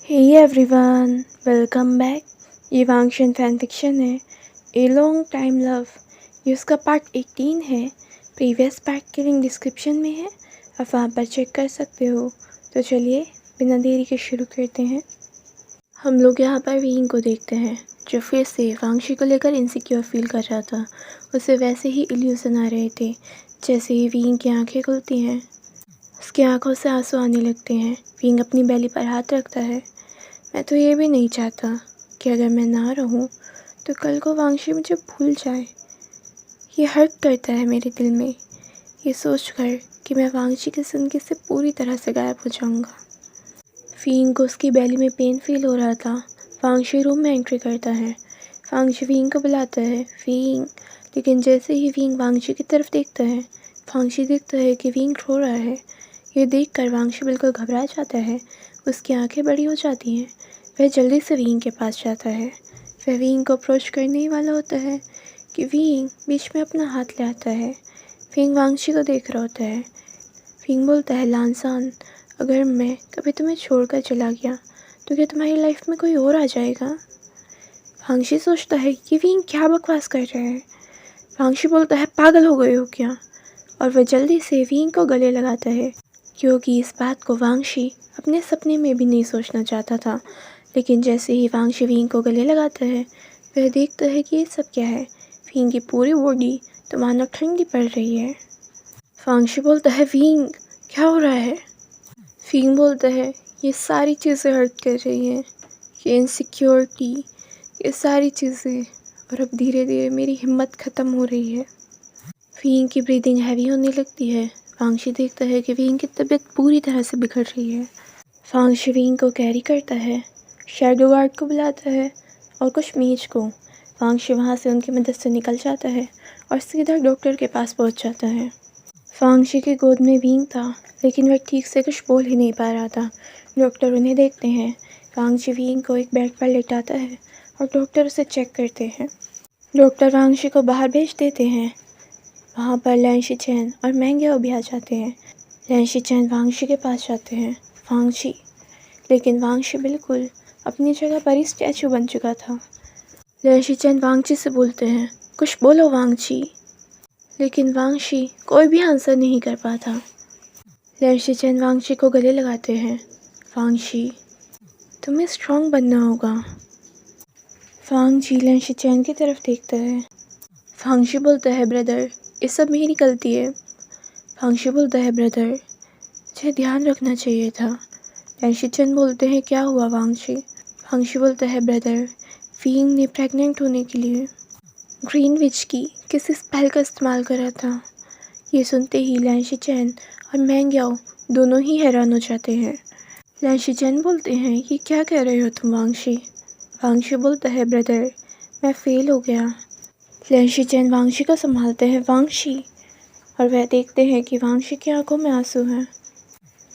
Hey everyone, welcome back. ये वांगशन fan fiction है a long time love. ये उसका पार्ट 18 है। प्रीवियस पार्ट की लिंक डिस्क्रिप्शन में है, आप वहाँ पर चेक कर सकते हो। तो चलिए बिना देरी के शुरू करते हैं। हम लोग यहाँ पर विंग को देखते हैं जो फिर से वांगशी को लेकर इनसिक्योर फील कर रहा था। उसे वैसे ही इल्यूजन आ रहे थे। जैसे ही विंग की आंखें खुलती हैं उसकी आंखों से आंसू आने लगते हैं। विंग अपनी बैली पर हाथ रखता है। मैं तो ये भी नहीं चाहता कि अगर मैं ना रहूं तो कल को वांगशी मुझे भूल जाए। ये हर्ट करता है मेरे दिल में, ये सोचकर कि मैं वांगशी की ज़िंदगी से पूरी तरह से गायब हो जाऊंगा। विंग को उसकी बैली में पेन फील हो रहा था। वांगशी रूम में एंट्री करता है। वांगशी विंग को बुलाता है, विंग। लेकिन जैसे ही विंग वांगशी की तरफ देखता है, वांगशी देखता है कि विंग रो रहा है। ये देखकर वांगशी बिल्कुल घबरा जाता है। उसकी आंखें बड़ी हो जाती हैं। वह जल्दी से विंग के पास जाता है। वह विंग को अप्रोच करने ही वाला होता है कि विंग बीच में अपना हाथ ले आता है। विंग वांगशी को देख रहा होता है। विंग बोलता है, लानसान, अगर मैं कभी तुम्हें छोड़कर चला गया तो क्या तुम्हारी लाइफ में कोई और आ जाएगा? वांगशी सोचता है कि विंग क्या बकवास कर रहा है। वांगशी बोलता है, पागल हो गए हो क्या? और वह जल्दी से विंग को गले लगाता है, क्योंकि इस बात को वांगशी अपने सपने में भी नहीं सोचना चाहता था। लेकिन जैसे ही वांगशी विंग को गले लगाता है, वह देखता है कि ये सब क्या है। विंग की पूरी बॉडी तो मानो ठंडी पड़ रही है। वांगशी बोलता है, विंग क्या हो रहा है? विंग बोलता है, ये सारी चीज़ें हर्ट कर रही हैं, ये इनसिक्योरिटी, ये सारी चीज़ें, और अब धीरे धीरे मेरी हिम्मत ख़त्म हो रही है। विंग की ब्रीदिंग हैवी होने लगती है। वांगशी देखता है कि विंग की तबीयत पूरी तरह से बिगड़ रही है। वांगशी विंग को कैरी करता है, शैडो गार्ड को बुलाता है और कुछ मेज को। वांगशी वहाँ से उनकी मदद से निकल जाता है और सीधा डॉक्टर के पास पहुँच जाता है। वांगशी की गोद में विंग था, लेकिन वह ठीक से कुछ बोल ही नहीं पा रहा था। डॉक्टर उन्हें देखते हैं। वांगशी विंग को एक बेड पर लेटाता है और डॉक्टर उसे चेक करते हैं। डॉक्टर वांगशी को बाहर भेज देते हैं। वहाँ पर लैन शिचेन और मैंग्याओ भी आ जाते हैं। लैन शिचेन वांगशी के पास जाते हैं, वांगशी, लेकिन वांगशी बिल्कुल अपनी जगह पर ही स्टैचू बन चुका था। लैन शिचेन वांगशी से बोलते हैं, कुछ बोलो वांगशी, लेकिन वांगशी कोई भी आंसर नहीं कर पाता। लैन शिचेन वांगशी को गले लगाते हैं, वांगशी, तुम्हें स्ट्रॉन्ग बनना होगा। वांगशी लैन शिचेन की तरफ देखता है। वांगशी बोलता है, ब्रदर, ये सब मेरी गलती है। वांगशी बोलता है, ब्रदर, मुझे ध्यान रखना चाहिए था। लैन शिचेन बोलते हैं, क्या हुआ वांगशी? वांगशी बोलता है, ब्रदर, विंग ने प्रेग्नेंट होने के लिए ग्रीन विच की किसी स्पेल का इस्तेमाल करा था। ये सुनते ही लैन शिचेन और मैंग्याओ दोनों ही हैरान हो जाते हैं। लैन शिचेन बोलते हैं, ये क्या कह रहे हो तुम वांगशी? वांगशी बोलता है, ब्रदर, मैं फेल हो गया। लैन शिचेन वांगशी को संभालते हैं, वांगशी, और वह देखते हैं कि वांगशी की आंखों में आंसू हैं।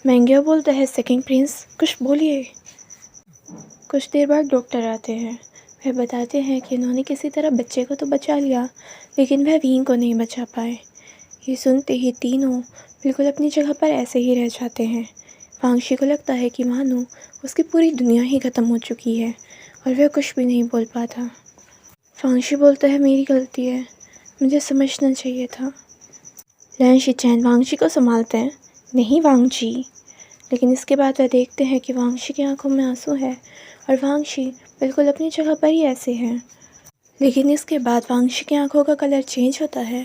मैंग्याओ बोलता है, सेकंड प्रिंस, कुछ बोलिए। कुछ देर बाद डॉक्टर आते हैं। वह बताते हैं कि उन्होंने किसी तरह बच्चे को तो बचा लिया, लेकिन वह विंग को नहीं बचा पाए। ये सुनते ही तीनों बिल्कुल अपनी जगह पर ऐसे ही रह जाते हैं। वांगशी को लगता है कि मानो उसकी पूरी दुनिया ही ख़त्म हो चुकी है और वह कुछ भी नहीं बोल पाता। वांगशी बोलता है, मेरी गलती है, मुझे समझना चाहिए था। लैन शिचेन वांगशी को संभालते हैं, नहीं वांगशी। लेकिन इसके बाद वह देखते हैं कि वांगशी की आंखों में आंसू है और वांगशी बिल्कुल अपनी जगह पर ही ऐसे हैं। लेकिन इसके बाद वांगशी की आंखों का कलर चेंज होता है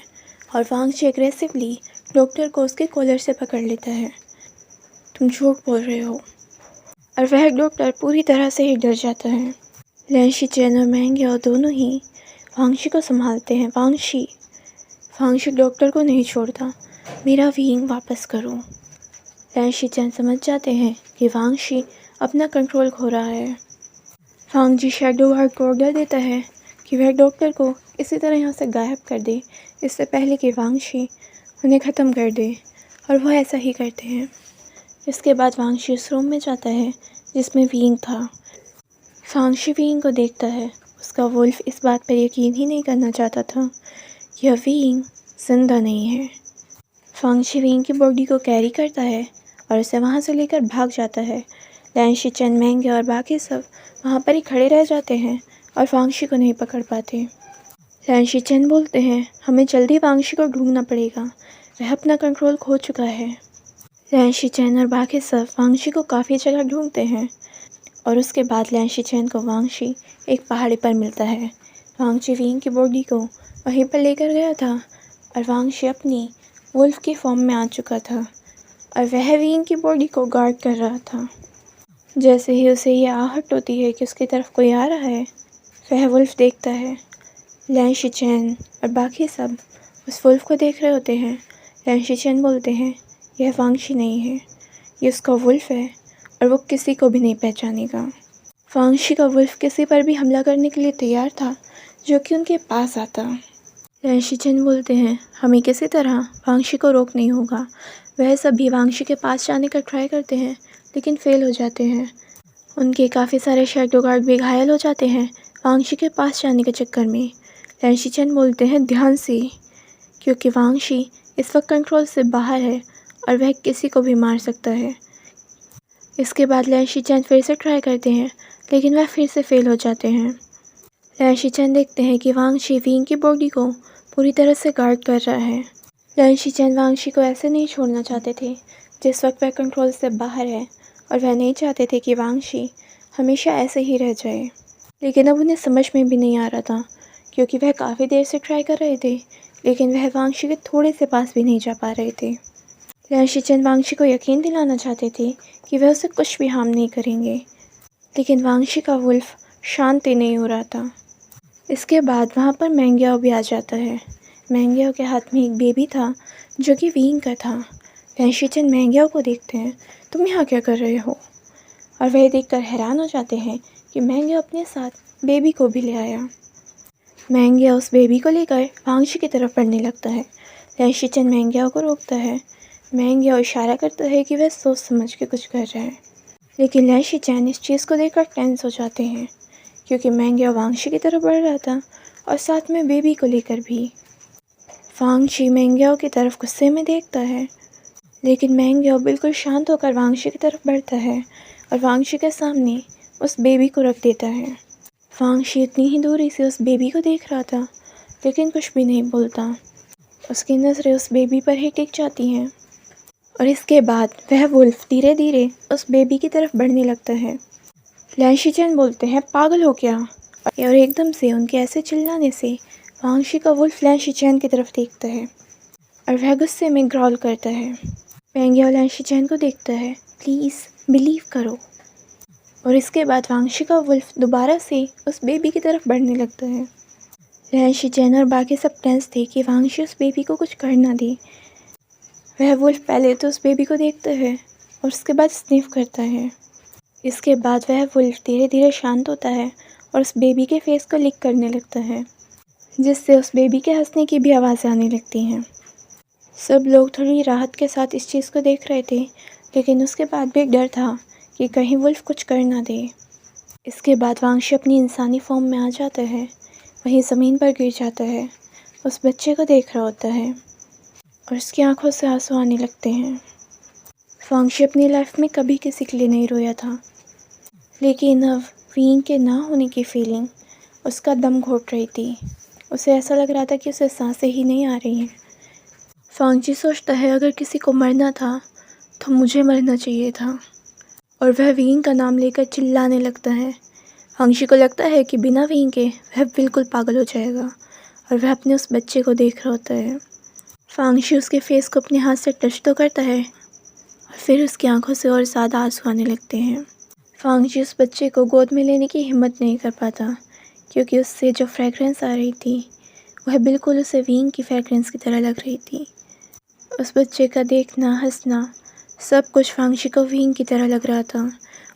और वांगशी एग्रेसिवली डॉक्टर को उसके कॉलर से पकड़ लेता है। तुम झूठ बोल रहे हो। और वह डॉक्टर पूरी तरह से ही डर जाता है। लैन शिचेन और मैंग्याओ दोनों ही वांगशी को संभालते हैं, वांगशी, वांगशी डॉक्टर को नहीं छोड़ता, मेरा विंग वापस करो। लैन शिचेन समझ जाते हैं कि वांगशी अपना कंट्रोल खो रहा है। वांगशी शैडो गार्ड को ऑर्डर देता है कि वह डॉक्टर को इसी तरह यहाँ से गायब कर दे, इससे पहले कि वांगशी उन्हें ख़त्म कर दे, और वह ऐसा ही करते हैं। इसके बाद वांगशी उस रूम में जाता है जिसमें विंग था। वांगशी विंग को देखता है। उसका वुल्फ इस बात पर यकीन ही नहीं करना चाहता था कि यह विंग जिंदा नहीं है। वांगशी विंग की बॉडी को कैरी करता है और उसे वहाँ से लेकर भाग जाता है। लैंशी चैन, मैंगे और बाकी सब वहाँ पर ही खड़े रह जाते हैं और वांगशी को नहीं पकड़ पाते। लैंशी चैन बोलते हैं, हमें जल्दी वांगशी को ढूंढना पड़ेगा, वह अपना कंट्रोल खो चुका है। लैंशी चैन और बाकी सब वांगशी को काफ़ी जगह ढूंढते हैं और उसके बाद लैंशी चैन को वांगशी एक पहाड़ी पर मिलता है। वांगशी विंग की बॉडी को वहीं पर लेकर गया था और वांगशी अपनी वुल्फ की फॉर्म में आ चुका था और वह विंग की बॉडी को गार्ड कर रहा था। जैसे ही उसे ये आहट होती है कि उसकी तरफ कोई आ रहा है, वह वुल्फ देखता है। लैंशी चैन और बाकी सब उस वुल्फ को देख रहे होते हैं। लैंशी चैन बोलते हैं, यह वांगशी नहीं है, ये उसका वुल्फ है और वो किसी को भी नहीं पहचानेगा। वांगशी का वुल्फ किसी पर भी हमला करने के लिए तैयार था जो कि उनके पास आता। लैंशी चैन बोलते हैं, हमें किसी तरह वांगशी को रोक नहीं होगा। वह सभी वांगशी के पास जाने का ट्राई करते हैं लेकिन फेल हो जाते हैं। उनके काफ़ी सारे शैडो गार्ड भी घायल हो जाते हैं वांगशी के पास जाने के चक्कर में। लैंशी चैन बोलते हैं, ध्यान से, क्योंकि वांगशी इस वक्त कंट्रोल से बाहर है और वह किसी को भी मार सकता है। इसके बाद लैंशी चैन फिर से ट्राई करते हैं लेकिन वह फिर से फेल हो जाते हैं। लैंशी चैन देखते हैं कि वांगशी विंग की बॉडी को पूरी तरह से गार्ड कर रहा है। लैंशी चैन वांगशी को ऐसे नहीं छोड़ना चाहते थे जिस वक्त वह कंट्रोल से बाहर है और वह नहीं चाहते थे कि वांगशी हमेशा ऐसे ही रह जाए। लेकिन अब उन्हें समझ में भी नहीं आ रहा था क्योंकि वह काफ़ी देर से ट्राई कर रहे थे लेकिन वह वांगशी के थोड़े से पास भी नहीं जा पा रहे थे। लैंशी चैन वांगशी को यकीन दिलाना चाहते थे कि वह उसे कुछ भी हार्म नहीं करेंगे, लेकिन वांगशी का वुल्फ शांत ही नहीं हो रहा था। इसके बाद वहाँ पर मैंग्याओ भी आ जाता है। मैंग्याओ के हाथ में एक बेबी था जो कि विंग का था। लैंशी चैन मैंग्याओ को देखते हैं, तुम यहाँ क्या कर रहे हो? और वह देखकर हैरान हो जाते हैं कि मैंग्याओ अपने साथ बेबी को भी ले आया। मैंग्याओ उस बेबी को लेकर वांगशी की तरफ बढ़ने लगता है। लैंशी चैन मैंग्याओ को रोकता है। मैंग्याओ इशारा करता है कि वह सोच समझ के कुछ कर रहा है, लेकिन लैंशी चैन इस चीज़ को देखकर टेंस हो जाते हैं क्योंकि मैंग्याओ वांगशी की तरफ बढ़ रहा था और साथ में बेबी को लेकर भी। वांगशी मैंग्याओ की तरफ गुस्से में देखता है, लेकिन मैंग्याओ बिल्कुल शांत होकर वांगशी की तरफ बढ़ता है और वांगशी के सामने उस बेबी को रख देता है। वांगशी इतनी ही दूरी से उस बेबी को देख रहा था लेकिन कुछ भी नहीं बोलता। उसकी नज़रें उस बेबी पर ही टिक जाती हैं और इसके बाद वह वुल्फ धीरे धीरे उस बेबी की तरफ बढ़ने लगता है। लैंशी चैन बोलते हैं, पागल हो क्या? और एकदम से उनके ऐसे चिल्लाने से वांगशी का वुल्फ लैंशी चैन की तरफ देखता है और वह गुस्से में ग्रॉल करता है। मैंग्याओ लैंशी चैन को देखता है, प्लीज़ बिलीव करो। और इसके बाद वांगशी का वुल्फ दोबारा से उस बेबी की तरफ बढ़ने लगता है। लैंशी चैन और बाकी सब टेंस थे कि वांगशी उस बेबी को कुछ कर ना दे। वह वुल्फ पहले तो उस बेबी को देखता है और उसके बाद स्निफ करता है। इसके बाद वह वुल्फ धीरे धीरे शांत होता है और उस बेबी के फेस को लिक करने लगता है, जिससे उस बेबी के हंसने की भी आवाज़ें आने लगती हैं। सब लोग थोड़ी राहत के साथ इस चीज़ को देख रहे थे, लेकिन उसके बाद भी एक डर था कि कहीं वुल्फ कुछ कर ना दे। इसके बाद वांगशी अपनी इंसानी फॉर्म में आ जाता है, वहीं ज़मीन पर गिर जाता है, उस बच्चे को देख रहा होता है और उसकी आंखों से आंसू आने लगते हैं। वांगशी अपनी लाइफ में कभी किसी के लिए नहीं रोया था, लेकिन अब विंग के ना होने की फीलिंग उसका दम घोट रही थी। उसे ऐसा लग रहा था कि उसे सांसें ही नहीं आ रही हैं। वांगशी सोचता है, अगर किसी को मरना था तो मुझे मरना चाहिए था, और वह विंग का नाम लेकर चिल्लाने लगता है। वांगशी को लगता है कि बिना विंग के वह बिल्कुल पागल हो जाएगा और वह अपने उस बच्चे को देख रहा होता है। वांगशी उसके फेस को अपने हाथ से टच तो करता है और फिर उसकी आंखों से और ज़्यादा आंसू आने लगते हैं। वांगशी उस बच्चे को गोद में लेने की हिम्मत नहीं कर पाता क्योंकि उससे जो फ्रेगरेंस आ रही थी वह बिल्कुल उसे विंग की फ्रेगरेंस की तरह लग रही थी। उस बच्चे का देखना, हंसना, सब कुछ वांगशी को विंग की तरह लग रहा था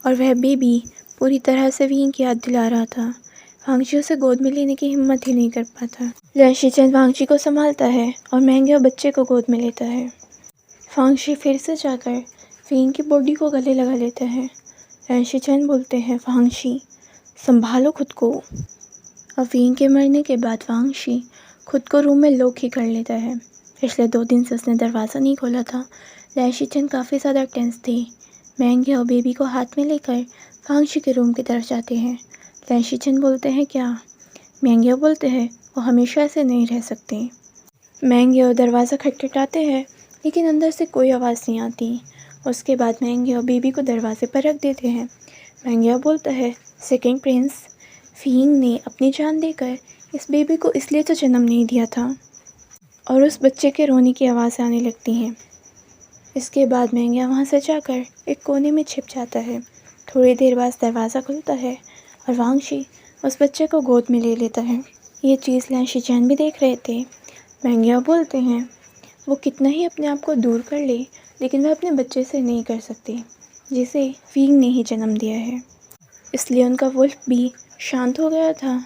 और वह बेबी पूरी तरह से विंग की याद दिला रहा था। वांगशी उसे गोद में लेने की हिम्मत ही नहीं कर पाता। लैंशी चैन वांगशी को संभालता है और मैंग्याओ बच्चे को गोद में लेता है। वांगशी फिर से जाकर विंग की बॉडी को गले लगा लेता है। लैंशी चैन बोलते हैं, वांगशी संभालो खुद को। अब विंग के मरने के बाद वांगशी खुद को रूम में लॉक ही कर लेता है। पिछले 2 दिन से उसने दरवाज़ा नहीं खोला था। लैंशी चैन काफ़ी ज़्यादा टेंस थी मैंग और बेबी को हाथ में लेकर वांगशी के रूम की तरफ जाते हैं। लैन शीचेन बोलते हैं क्या? मैंग बोलते हैं वो हमेशा ऐसे नहीं रह सकते। मैंग दरवाज़ा खटखटाते हैं लेकिन अंदर से कोई आवाज़ नहीं आती। उसके बाद मैंग और बेबी को दरवाजे पर रख देते हैं। मैंग बोलता है सेकंड प्रिंस, फीइंग ने अपनी जान देकर इस बेबी को इसलिए तो जन्म नहीं दिया था। और उस बच्चे के रोने की आवाज़ आने लगती हैं। इसके बाद मैंग वहाँ से जाकर एक कोने में छिप जाता है। थोड़ी देर बाद दरवाज़ा खुलता है और वांगशी उस बच्चे को गोद में ले लेता है। ये चीज़ लैन शीचेन भी देख रहे थे। मैंग बोलते हैं वो कितना ही अपने आप को दूर कर ले लेकिन वह अपने बच्चे से नहीं कर सकते जिसे फीइंग ने ही जन्म दिया है। इसलिए उनका वुल्फ भी शांत हो गया था।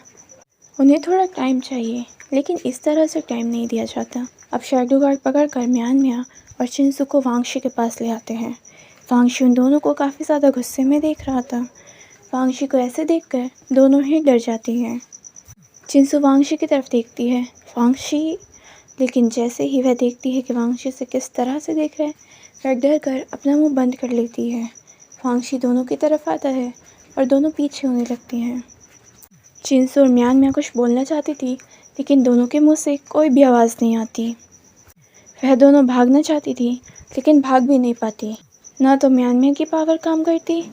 उन्हें थोड़ा टाइम चाहिए लेकिन इस तरह से टाइम नहीं दिया जाता। अब शैडो गार्ड पकड़कर म्यान और चिंसू को वांगशी के पास ले आते हैं। वांगशी उन दोनों को काफ़ी ज़्यादा गुस्से में देख रहा था। वांगशी को ऐसे देखकर दोनों ही डर जाती हैं। चिंसू वांगशी की तरफ देखती है। वांगशी, लेकिन जैसे ही वह देखती है कि वांगशी से किस तरह से देख रहे हैं, वह डर कर अपना मुंह बंद कर लेती है। वांगशी दोनों की तरफ आता है और दोनों पीछे होने लगती हैं। चिंसू और म्यान कुछ बोलना चाहती थी लेकिन दोनों के मुंह से कोई भी आवाज़ नहीं आती। वह दोनों भागना चाहती थी लेकिन भाग भी नहीं पाती। ना तो म्यान की पावर काम करती,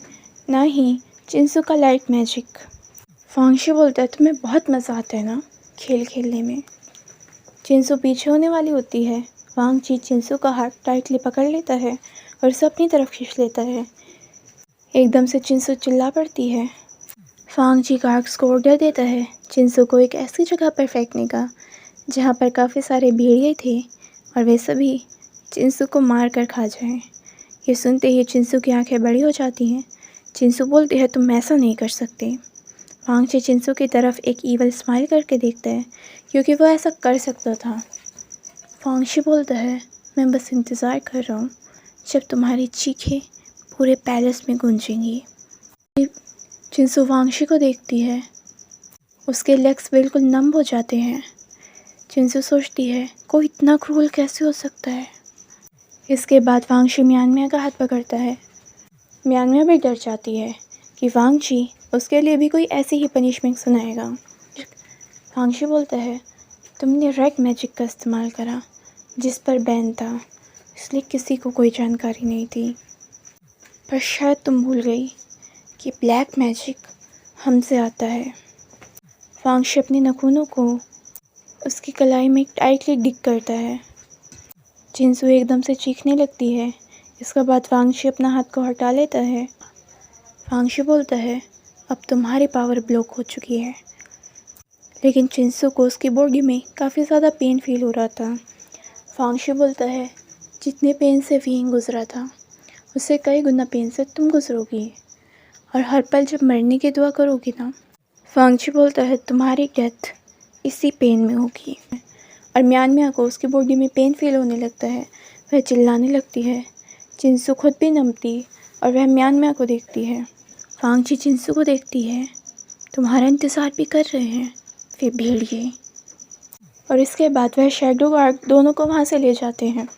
ना ही चिंसू का लाइट मैजिक। वांगशी बोलता है तुम्हें बहुत मज़ा आता है ना खेल खेलने में। चिंसू पीछे होने वाली होती है। वांगशी चिंसू का हाथ टाइटली पकड़ लेता है और उसे अपनी तरफ खींच लेता है। एकदम से चिंसू चिल्ला पड़ती है। वांगशी गार्ड्स को ऑर्डर देता है चिंसू को एक ऐसी जगह पर फेंकने का जहाँ पर काफ़ी सारे भेड़िए थे और वे सभी चिंसू को मार कर खा जाएं। ये सुनते ही चिंसू की आंखें बड़ी हो जाती हैं। चिंसू बोलती है तुम ऐसा नहीं कर सकते। वांगशी चिंसू की तरफ एक ईवल स्माइल करके देखता है क्योंकि वो ऐसा कर सकता था। वांगशी बोलता है मैं बस इंतज़ार कर रहा हूँ जब तुम्हारी चीखें पूरे पैलेस में गूंजेंगी। चिंसू वांगशी को देखती है। उसके लेग्स बिल्कुल नम हो जाते हैं। चिंसू सोचती है कोई इतना क्रूर कैसे हो सकता है। इसके बाद वांगशी म्यान का हाथ पकड़ता है। म्यान भी डर जाती है कि वांगशी उसके लिए भी कोई ऐसी ही पनिशमेंट सुनाएगा। वांगशी बोलता है तुमने रेड मैजिक का इस्तेमाल करा जिस पर बैन था, इसलिए किसी को कोई जानकारी नहीं थी। पर शायद तुम भूल गई कि ब्लैक मैजिक हमसे आता है। वांगशी अपने नाखूनों को उसकी कलाई में टाइटली डिग करता है। चिंसू एकदम से चीखने लगती है। इसके बाद वांगशी अपना हाथ को हटा लेता है। वांगशी बोलता है अब तुम्हारी पावर ब्लॉक हो चुकी है। लेकिन चिंसू को उसकी बॉडी में काफ़ी ज़्यादा पेन फील हो रहा था। वांगशी बोलता है जितने पेन से फीइंग गुजरा था उससे कई गुना पेन से तुम गुजरोगी और हर पल जब मरने की दुआ करोगी ना। वांगशी बोलता है तुम्हारी डेथ इसी पेन में होगी। और म्यान को उसकी बॉडी में पेन फील होने लगता है। वह चिल्लाने लगती है। चिंसू खुद भी नमती और वह म्यान को देखती है। वांगशी चिंसू को देखती है। तुम्हारा इंतज़ार भी कर रहे हैं वे भेड़िए। और इसके बाद वह शैडो गार्ड दोनों को वहाँ से ले जाते हैं।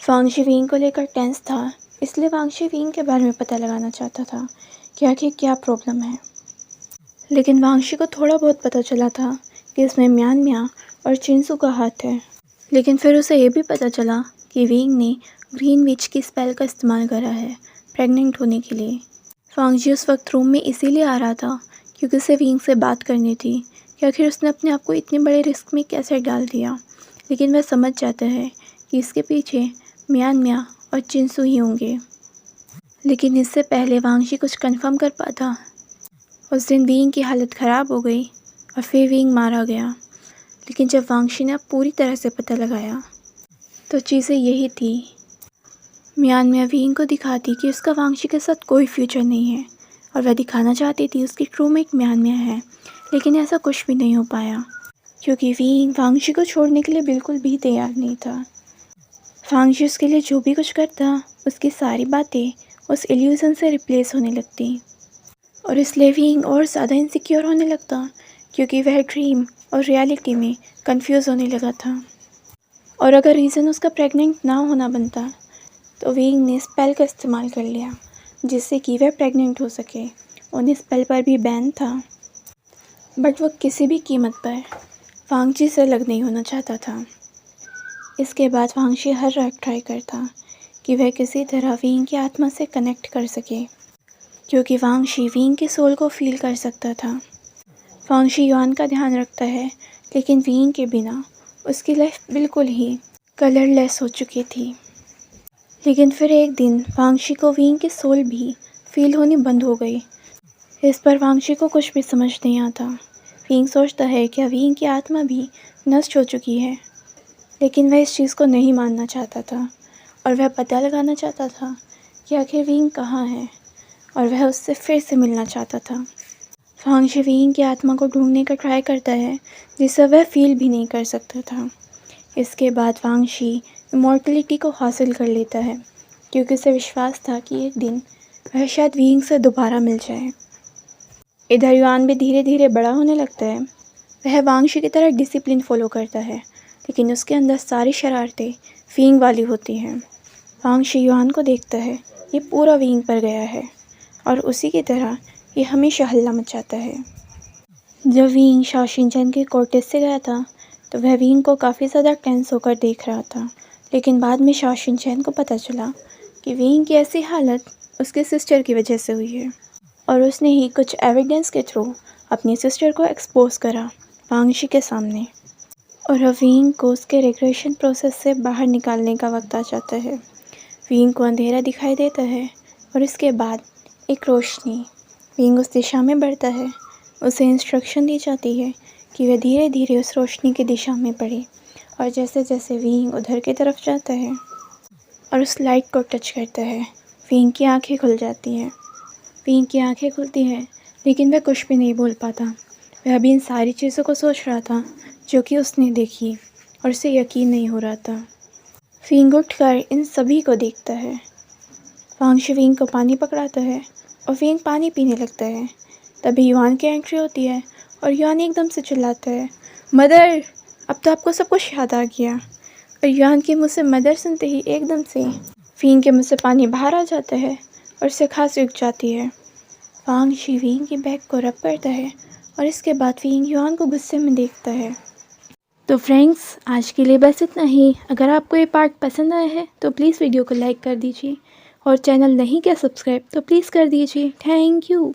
वांगशी विंग को लेकर टेंस था, इसलिए वांगशी विंग के बारे में पता लगाना चाहता था कि आखिर क्या प्रॉब्लम है। लेकिन वांगशी को थोड़ा बहुत पता चला था कि इसमें म्यान और चिंसू का हाथ है। लेकिन फिर उसे ये भी पता चला कि विंग ने ग्रीन विच की स्पेल का इस्तेमाल करा है प्रेग्नेंट होने के लिए। वांगशी उस वक्त रूम में इसीलिए आ रहा था क्योंकि उसे विंग से बात करनी थी कि आखिर उसने अपने आप को इतने बड़े रिस्क में कैसे डाल दिया। लेकिन वह समझ जाता है कि इसके पीछे म्यान और चिंसू ही होंगे। लेकिन इससे पहले वांगशी कुछ कंफर्म कर पाता, उस दिन विंग की हालत ख़राब हो गई और फिर विंग मारा गया। लेकिन जब वांगशी ने पूरी तरह से पता लगाया तो चीज़ें यही थी। म्यान विंग को दिखाती कि उसका वांगशी के साथ कोई फ्यूचर नहीं है और वह दिखाना चाहती थी उसकी क्रूमेट म्यान है। लेकिन ऐसा कुछ भी नहीं हो पाया क्योंकि विंग वांगशी को छोड़ने के लिए बिल्कुल भी तैयार नहीं था। वांगशी उसके लिए जो भी कुछ करता उसकी सारी बातें उस इल्यूज़न से रिप्लेस होने लगती और इसलिए विंग और ज़्यादा इनसिक्योर होने लगता क्योंकि वह ड्रीम और रियलिटी में कंफ्यूज होने लगा था। और अगर रीज़न उसका प्रेग्नेंट ना होना बनता तो विंग ने स्पेल का इस्तेमाल कर लिया जिससे कि वह प्रेग्नेंट हो सके। उन्हें स्पेल पर भी बैन था, बट वो किसी भी कीमत पर वांगची से अलग नहीं होना चाहता था। इसके बाद वांगची हर रात ट्राई करता कि वह किसी तरह विंग की आत्मा से कनेक्ट कर सके, क्योंकि वांगची विंग की सोल को फील कर सकता था। वांगची युआन का ध्यान रखता है, लेकिन विंग के बिना उसकी लाइफ बिल्कुल ही कलरलेस हो चुकी थी। लेकिन फिर एक दिन वांगची को विंग की सोल भी फील होनी बंद हो गई। इस पर वांगची को कुछ भी समझ नहीं आता। विंग सोचता है कि विंग की आत्मा भी नष्ट हो चुकी है, लेकिन वह इस चीज़ को नहीं मानना चाहता था और वह पता लगाना चाहता था कि आखिर विंग कहाँ है, और वह उससे फिर से मिलना चाहता था। वांगची विंग की आत्मा को ढूंढने का ट्राई करता है, जिसे वह फील भी नहीं कर सकता था। इसके बाद वांगची इमॉर्टलिटी को हासिल कर लेता है, क्योंकि उसे विश्वास था कि एक दिन वह शायद विंग से दोबारा मिल जाए। इधर युआन भी धीरे धीरे बड़ा होने लगता है। वह वांगची की तरह डिसिप्लिन फॉलो करता है, लेकिन उसके अंदर सारी शरारतें विंग वाली होती हैं। वांगची युआन को देखता है, ये पूरा विंग पर गया है और उसी की तरह ये हमेशा हल्ला मचाता है। जब विंग शा शिनचैन के कोर्टेज से गया था तो वह विंग को काफ़ी ज़्यादा टेंस होकर देख रहा था, लेकिन बाद में शा शिनचैन को पता चला कि विंग की ऐसी हालत उसके सिस्टर की वजह से हुई है, और उसने ही कुछ एविडेंस के थ्रू अपनी सिस्टर को एक्सपोज करा वांगची के सामने। और अब विंग को उसके रिग्रेशन प्रोसेस से बाहर निकालने का वक्त आ जाता है। विंग को अंधेरा दिखाई देता है और इसके बाद एक रोशनी। विंग उस दिशा में बढ़ता है। उसे इंस्ट्रक्शन दी जाती है कि वह धीरे धीरे उस रोशनी की दिशा में बढ़े, और जैसे जैसे विंग उधर की तरफ जाता है और उस लाइट को टच करता है, विंग की आंखें खुल जाती हैं। विंग की आंखें खुलती हैं, लेकिन वह कुछ भी नहीं बोल पाता। वह अभी इन सारी चीज़ों को सोच रहा था जो कि उसने देखी, और उसे यकीन नहीं हो रहा था। विंग उठकर इन सभी को देखता है। वांगची विंग को पानी पकड़ाता है और विंग पानी पीने लगता है। तभी युआन की एंट्री होती है और युआन एकदम से चिल्लाता है, मदर! अब तो आपको सब कुछ याद आ गया। और युआन के मुँह से मदर सुनते ही एकदम से विंग के मुँह से पानी बाहर आ जाता है और उससे खांसी रुक जाती है। वांगची विंग की बैग को रब करता है और इसके बाद विंग युआन को गुस्से में देखता है। तो फ्रेंड्स, आज के लिए बस इतना ही। अगर आपको ये पार्ट पसंद आया है तो प्लीज़ वीडियो को लाइक कर दीजिए, और चैनल नहीं किया सब्सक्राइब तो प्लीज़ कर दीजिए। Thank you.